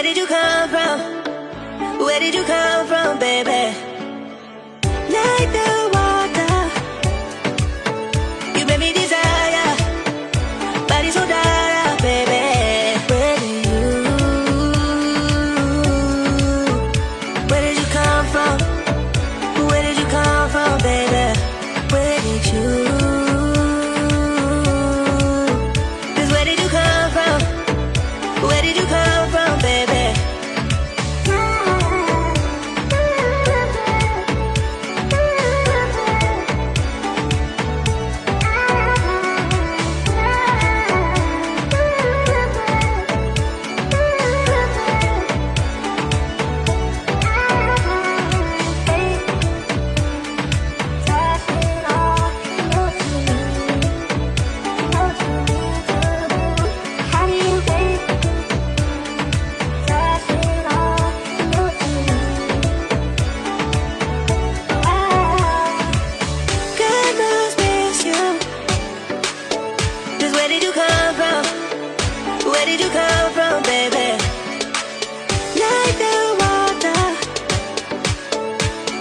did you come from? Where did you come from, baby? Like the water, you made me desire. Body so dark, baby. Where did you come from? Where did you come from, baby? Where did you? 'Cause where did you come from? Where did you come from, baby? Where did you come from, baby? Like the water,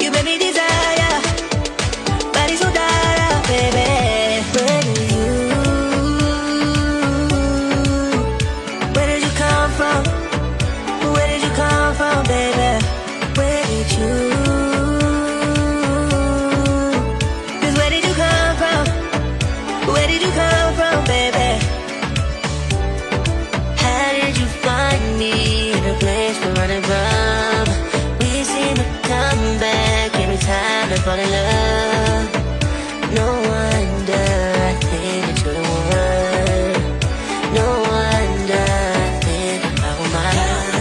you made me desire. Body so dark, baby. Where did you? Where did you come from? Where did you come from, baby? Where did you? 'Cause where did you come from? Where did you come from, baby? Time to fall in love. No wonder I think that you're the one. No wonder I think about my love.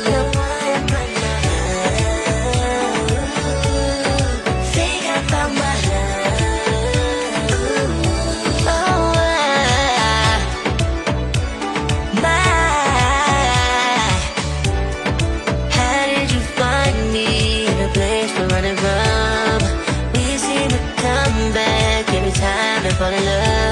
No wonder think about my love. Oh, my. How did you find me in a place we're running from? We seem to come back every time I fall in love.